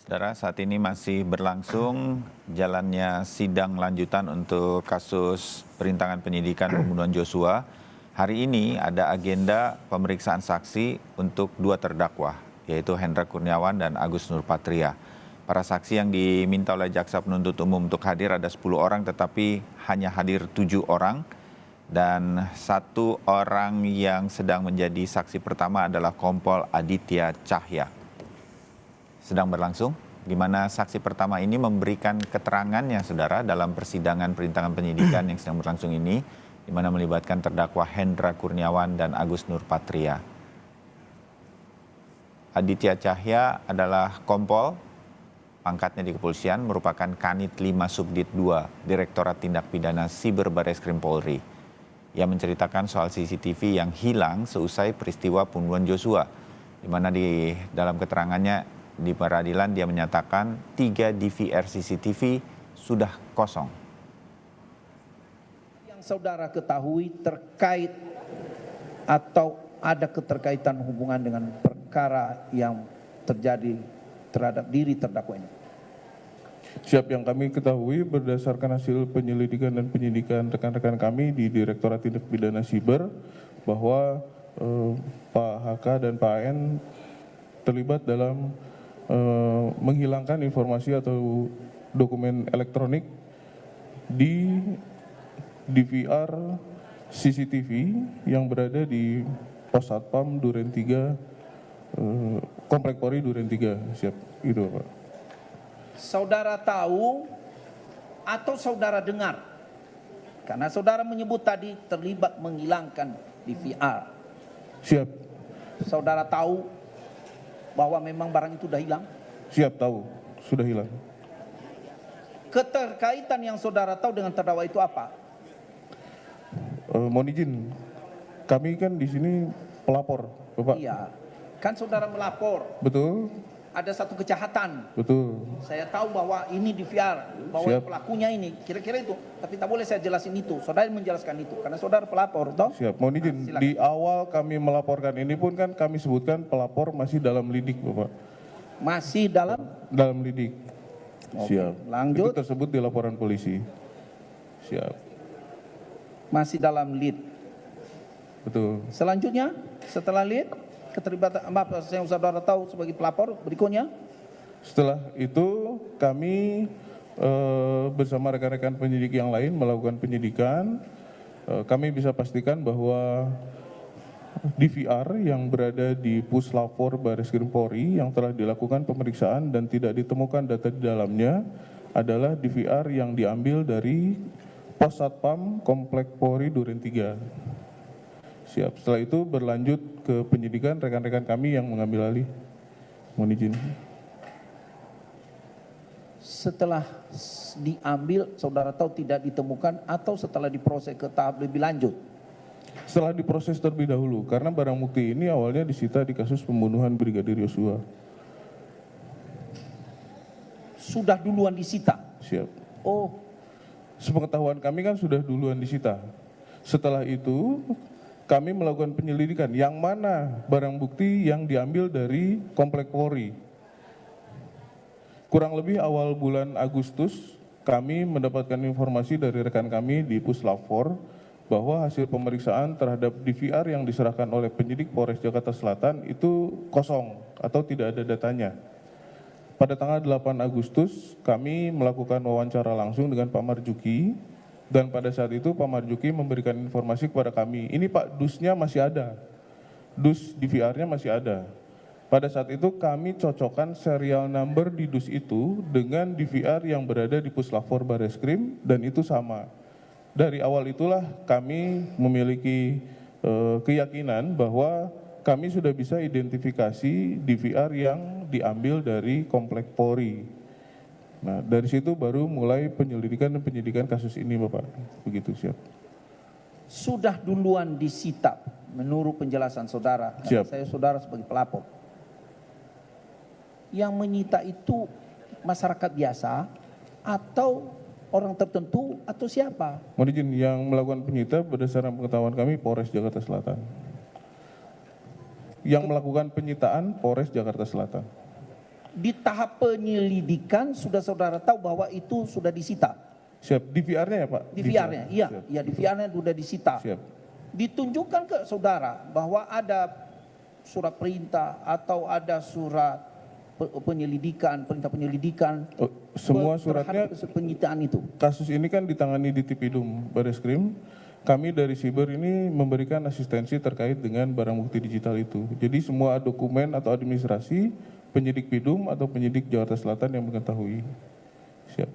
Saudara, saat ini masih berlangsung jalannya sidang lanjutan untuk kasus perintangan penyidikan pembunuhan Joshua. Hari ini ada agenda pemeriksaan saksi untuk dua terdakwa, yaitu Hendra Kurniawan dan Agus Nurpatria. Para saksi yang diminta oleh jaksa penuntut umum untuk hadir ada 10 orang, tetapi hanya hadir 7 orang. Dan satu orang yang sedang menjadi saksi pertama adalah Kompol Aditya Cahya. Sedang berlangsung, di mana saksi pertama ini memberikan keterangannya, saudara, dalam persidangan perintangan penyidikan yang sedang berlangsung ini, di mana melibatkan terdakwa Hendra Kurniawan dan Agus Nurpatria. Aditya Cahya adalah kompol, pangkatnya di kepolisian, merupakan Kanit 5 Subdit 2, Direktorat Tindak Pidana Siber Barreskrim Polri. Ia menceritakan soal CCTV yang hilang seusai peristiwa pembunuhan Joshua, di mana di dalam keterangannya di peradilan dia menyatakan 3 DVR CCTV sudah kosong. Yang saudara ketahui terkait atau ada keterkaitan hubungan dengan perkara yang terjadi terhadap diri terdakwa ini? Siap, yang kami ketahui berdasarkan hasil penyelidikan dan penyidikan rekan-rekan kami di Direktorat Tindak Pidana Siber bahwa Pak HK dan Pak AN terlibat dalam menghilangkan informasi atau dokumen elektronik di DVR CCTV yang berada di Pos Satpam Duren 3, Komplek Polri Duren 3. Siap, itu Pak. Saudara tahu atau saudara dengar? Karena saudara menyebut tadi terlibat menghilangkan DVR. Siap. Saudara tahu bahwa memang barang itu sudah hilang? Siap, tahu, sudah hilang. Keterkaitan yang saudara tahu dengan terdakwa itu apa? Mohon izin, kami kan di sini pelapor, Bapak. Iya, kan saudara melapor. Betul. Ada satu kejahatan. Betul. Saya tahu bahwa ini DVR, bahwa Siap. pelakunya ini, kira-kira itu. Tapi tak boleh saya jelasin itu. Saudara menjelaskan itu, karena saudara pelapor, toh? Siap. Mohon izin, Silakan. di awal kami melaporkan ini pun kan kami sebutkan pelapor masih dalam lidik, Bapak. Masih dalam? Dalam lidik. Oke, Siap. lanjut. Itu tersebut di laporan polisi. Siap. Masih dalam lead. Betul. Selanjutnya, setelah lead, keterlibatan apa yang saudara tahu sebagai pelapor, berikutnya? Setelah itu kami bersama rekan-rekan penyidik yang lain melakukan penyidikan. Kami bisa pastikan bahwa DVR yang berada di Puslapor Barreskrim Polri yang telah dilakukan pemeriksaan dan tidak ditemukan data di dalamnya adalah DVR yang diambil dari Pos Satpam Komplek Polri Duren 3. Siap. Setelah itu berlanjut ke penyidikan rekan-rekan kami yang mengambil alih. Mohon izin. Setelah diambil, saudara tahu tidak ditemukan atau setelah diproses ke tahap lebih lanjut? Setelah diproses terlebih dahulu, karena barang bukti ini awalnya disita di kasus pembunuhan Brigadir Yosua. Sudah duluan disita? Siap. Oh, Sepengetahuan kami kan sudah duluan disita. Setelah itu kami melakukan penyelidikan yang mana barang bukti yang diambil dari Komplek Polri. Kurang lebih awal bulan Agustus kami mendapatkan informasi dari rekan kami di Puslapor bahwa hasil pemeriksaan terhadap DVR yang diserahkan oleh penyidik Polres Jakarta Selatan itu kosong atau tidak ada datanya. Pada tanggal 8 Agustus kami melakukan wawancara langsung dengan Pak Marjuki. Dan pada saat itu Pak Marjuki memberikan informasi kepada kami, ini Pak, dusnya masih ada, dus DVR-nya masih ada. Pada saat itu kami cocokkan serial number di dus itu dengan DVR yang berada di Puslapor Barreskrim dan itu sama. Dari awal itulah kami memiliki keyakinan bahwa kami sudah bisa identifikasi DVR yang diambil dari Komplek Polri. Nah, dari situ baru mulai penyelidikan dan penyidikan kasus ini, Bapak. Begitu, siap. sudah duluan disita menurut penjelasan saudara. Siap. Saya saudara sebagai pelapor. Yang menyita itu masyarakat biasa atau orang tertentu atau siapa? Mohon izin, yang melakukan penyita berdasarkan pengetahuan kami Polres Jakarta Selatan. Yang melakukan penyitaan Polres Jakarta Selatan. di tahap penyelidikan sudah saudara tahu bahwa itu sudah disita. Siap. DVR-nya ya Pak? DVR-nya, iya, Siap. iya DVR-nya sudah disita. Siap. Ditunjukkan ke saudara bahwa ada surat perintah atau ada surat penyelidikan, perintah penyelidikan. Oh, semua suratnya, terhadap penyitaan itu. kasus ini kan ditangani di Tipidum Bareskrim. Kami dari Siber ini memberikan asistensi terkait dengan barang bukti digital itu. Jadi semua dokumen atau administrasi penyidik Pidum atau penyidik Jakarta Selatan yang mengetahui. Siap.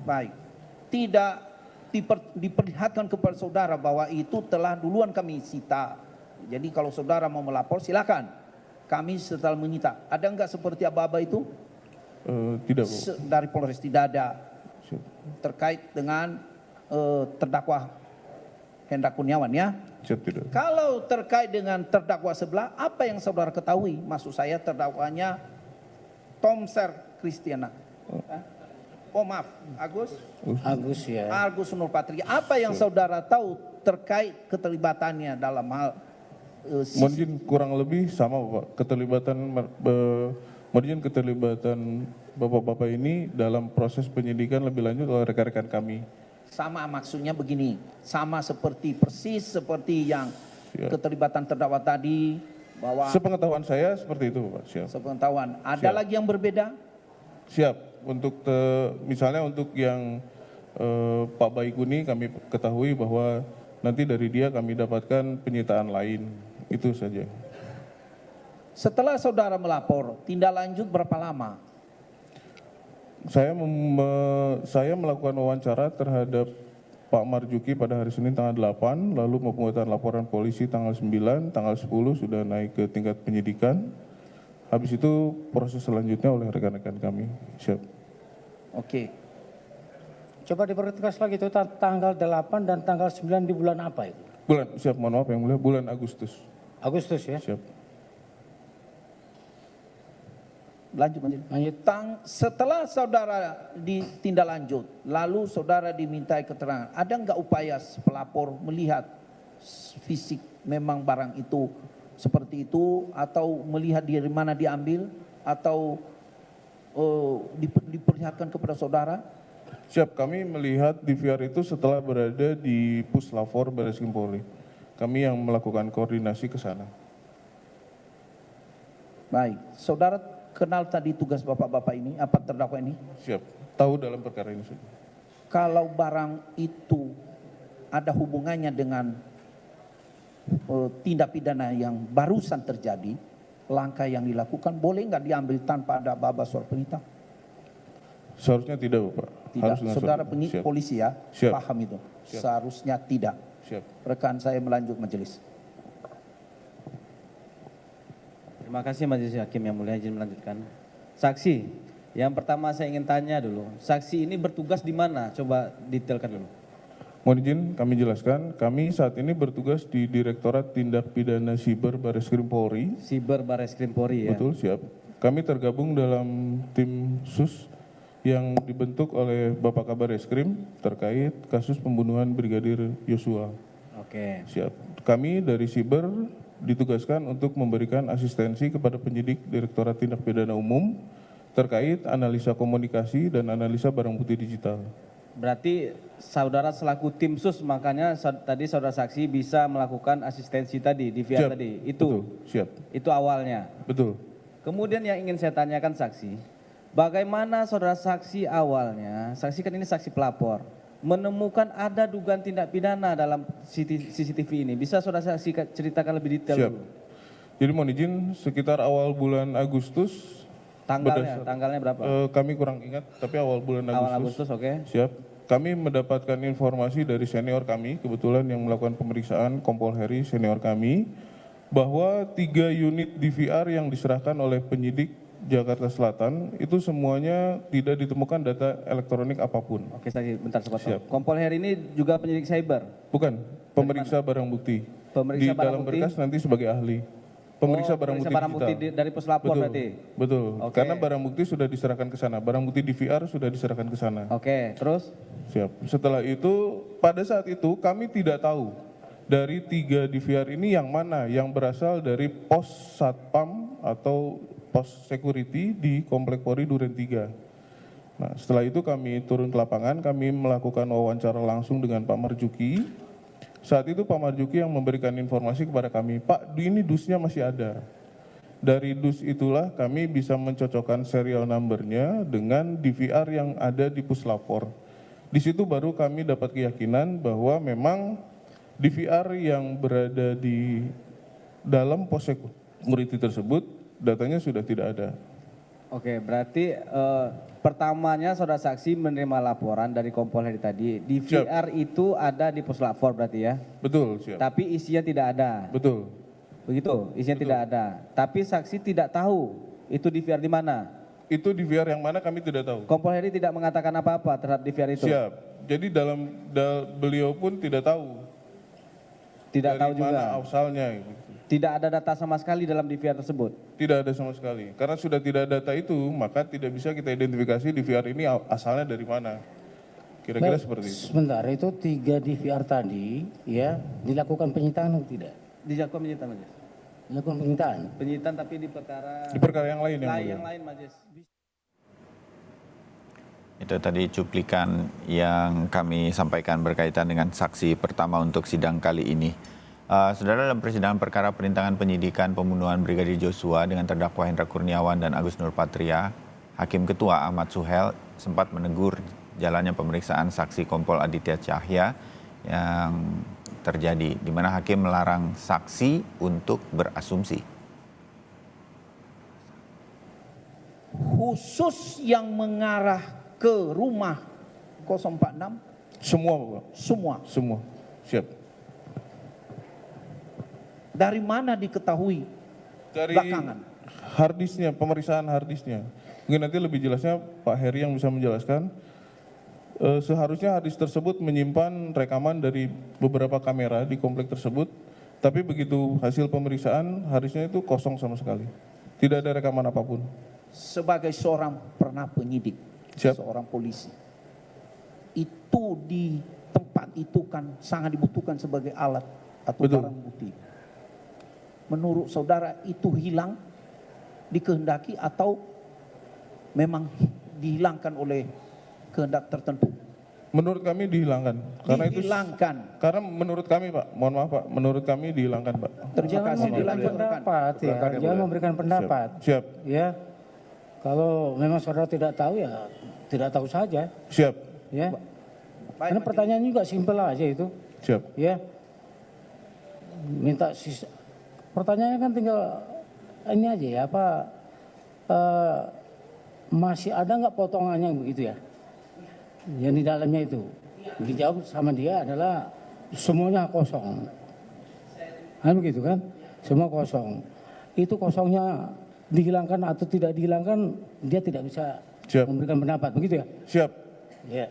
Baik. Tidak diperlihatkan kepada saudara bahwa itu telah duluan kami sita. Jadi kalau saudara mau melapor silakan. Kami setelah menyita. Ada enggak seperti aba-aba itu? Tidak Bu. Dari Polres tidak ada. Siap. Terkait dengan terdakwa Hendra Kurniawan ya. Siap tidak. Kalau terkait dengan terdakwa sebelah, apa yang saudara ketahui? Maksud saya terdakwanya Tomser Kristiana. Oh maaf, Agus ya. Agus Nurpatria. Apa yang saudara tahu terkait keterlibatannya dalam hal Mohon izin kurang lebih sama Pak. Mohon izin keterlibatan Bapak-Bapak ini dalam proses penyidikan lebih lanjut oleh rekan-rekan kami. sama maksudnya begini, sama seperti persis seperti yang Siap. keterlibatan terdakwa tadi bahwa Sepengetahuan saya seperti itu Pak. Siap. sepengetahuan. Ada Siap. lagi yang berbeda? Siap. Untuk misalnya untuk yang Pak Baikuni kami ketahui bahwa nanti dari dia kami dapatkan penyitaan lain. Itu saja. Setelah saudara melapor, tindak lanjut berapa lama? Saya melakukan wawancara terhadap Pak Marjuki pada hari Senin tanggal 8, lalu pembuatan laporan polisi tanggal 9, tanggal 10 sudah naik ke tingkat penyidikan. Habis itu proses selanjutnya oleh rekan-rekan kami. Siap. Oke. Coba dipertegas lagi itu tanggal 8 dan tanggal 9 di bulan apa itu? Siap, mohon maaf yang mulia, bulan Agustus. Agustus ya? Siap. Lanjut. Lanjut. Setelah saudara ditindak lanjut, lalu saudara dimintai keterangan, ada enggak upaya pelapor melihat fisik memang barang itu seperti itu, atau melihat dari mana diambil, atau diperlihatkan kepada saudara? Siap, kami melihat DVR itu setelah berada di Puslapor Bareskrim Polri. Kami yang melakukan koordinasi ke sana. Baik, saudara kenal tadi tugas bapak-bapak ini, apa terdakwa ini? Siap, tahu dalam perkara ini. Kalau barang itu ada hubungannya dengan tindak pidana yang barusan terjadi, langkah yang dilakukan boleh nggak diambil tanpa ada aba-aba surat perintah? Seharusnya tidak Bapak. Tidak, Harus dengan saudara surat. penyidik Siap. polisi ya, Siap. paham itu. Siap. Seharusnya tidak. Siap. Rekan saya melanjut majelis. Terima kasih Majelis Hakim yang mulia, izin melanjutkan. Saksi, yang pertama saya ingin tanya dulu, saksi ini bertugas di mana? Coba detailkan dulu. Mohon izin kami jelaskan, kami saat ini bertugas di Direktorat Tindak Pidana Siber Bareskrim Polri. Siber Bareskrim Polri ya? Betul, siap. Kami tergabung dalam tim sus yang dibentuk oleh Bapak Kabar Eskrim terkait kasus pembunuhan Brigadir Yosua. Oke. Siap. Kami dari Siber ditugaskan untuk memberikan asistensi kepada penyidik Direktorat Tindak Pidana Umum terkait analisa komunikasi dan analisa barang bukti digital. Berarti saudara selaku tim sus, makanya tadi saudara saksi bisa melakukan asistensi tadi, DVR Siap. tadi. Itu, Betul. Siap. itu awalnya. Betul. Kemudian yang ingin saya tanyakan saksi, bagaimana saudara saksi awalnya, saksi kan ini saksi pelapor, menemukan ada dugaan tindak pidana dalam CCTV ini. Bisa saudara saksi ceritakan lebih detail Siap. dulu? Jadi mohon izin sekitar awal bulan Agustus. Tanggalnya berapa? Kami kurang ingat, tapi awal bulan Agustus. Awal Agustus, oke. Siap. Kami mendapatkan informasi dari senior kami, kebetulan yang melakukan pemeriksaan Kompol Heri senior kami, bahwa 3 unit DVR yang diserahkan oleh penyidik Jakarta Selatan itu semuanya tidak ditemukan data elektronik apapun. Oke, saksi bentar sepotong. Siap. Kompol Heri ini juga penyidik cyber. Bukan, pemeriksa barang bukti. Pemeriksa Di barang dalam bukti? berkas nanti sebagai ahli. Pemeriksa barang bukti digital. Dari puslapor Betul, berarti? betul. Oke. Karena barang bukti sudah diserahkan ke sana, barang bukti DVR sudah diserahkan ke sana. Oke, terus? Siap. Setelah itu, pada saat itu kami tidak tahu dari 3 DVR ini yang mana yang berasal dari pos satpam atau pos security di Komplek Polri Duren 3. Nah, setelah itu kami turun ke lapangan, kami melakukan wawancara langsung dengan Pak Marjuki. Saat itu Pak Marjuki yang memberikan informasi kepada kami, Pak, ini dusnya masih ada. Dari dus itulah kami bisa mencocokkan serial number-nya dengan DVR yang ada di Puslapor. Di situ baru kami dapat keyakinan bahwa memang DVR yang berada di dalam pos security tersebut, datanya sudah tidak ada. Oke, berarti pertamanya saudara saksi menerima laporan dari Kompol Heri tadi, DVR itu ada di Puslapor berarti ya? Betul, siap. Tapi isinya tidak ada. Betul. Begitu, isinya Betul. tidak ada. Tapi saksi tidak tahu itu DVR di mana. Itu DVR yang mana kami tidak tahu. Kompol Heri tidak mengatakan apa-apa terhadap DVR itu. Siap. Jadi beliau pun tidak tahu. Tidak dari tahu juga. mana asalnya. Gitu. Tidak ada data sama sekali dalam DVR tersebut. Tidak ada sama sekali. Karena sudah tidak ada data itu, maka tidak bisa kita identifikasi DVR ini asalnya dari mana. Kira-kira Baik, seperti itu. Sebentar, itu 3 DVR tadi ya dilakukan penyitaan atau tidak? Dilakukan penyitaan, Majelis. Dilakukan penyitaan. Penyitaan tapi di perkara Di perkara yang lain yang mulia. yang lain, Majelis. Itu tadi cuplikan yang kami sampaikan berkaitan dengan saksi pertama untuk sidang kali ini. Saudara, dalam persidangan perkara perintangan penyidikan pembunuhan Brigadir Joshua dengan terdakwa Hendra Kurniawan dan Agus Nurpatria, Hakim Ketua Ahmad Suhel sempat menegur jalannya pemeriksaan saksi Kompol Aditya Cahya yang terjadi, di mana hakim melarang saksi untuk berasumsi. Khusus yang mengarah ke rumah 046 Semua, Bapak. semua. Semua. Siap. Dari mana diketahui Dari belakangan? harddisknya, pemeriksaan harddisknya. Mungkin nanti lebih jelasnya Pak Heri yang bisa menjelaskan. Seharusnya harddisk tersebut menyimpan rekaman dari beberapa kamera di komplek tersebut, tapi begitu hasil pemeriksaan harddisknya itu kosong sama sekali. Tidak ada rekaman apapun. Sebagai seorang pernah penyidik, Siap. seorang polisi, itu di tempat itu kan sangat dibutuhkan sebagai alat atau Betul. barang bukti. Menurut saudara itu hilang, dikehendaki atau memang dihilangkan oleh kehendak tertentu? Menurut kami dihilangkan. Dihilangkan. Karena menurut kami, Pak, mohon maaf Pak, menurut kami dihilangkan, Pak. Terima Jangan kasih, memberikan dilanjutkan. pendapat ya, jangan memberikan pendapat. Siap. Ya, kalau memang saudara tidak tahu ya tidak tahu saja. Siap. Ya, Baik, karena pertanyaan juga simpel aja itu. Siap. Ya, minta pertanyaannya kan tinggal ini aja ya apa masih ada nggak potongannya begitu ya? Yang di dalamnya itu dijawab sama dia adalah semuanya kosong. Kan begitu kan? Semua kosong. Itu kosongnya dihilangkan atau tidak dihilangkan dia tidak bisa Siap. memberikan pendapat begitu ya? Siap. Ya.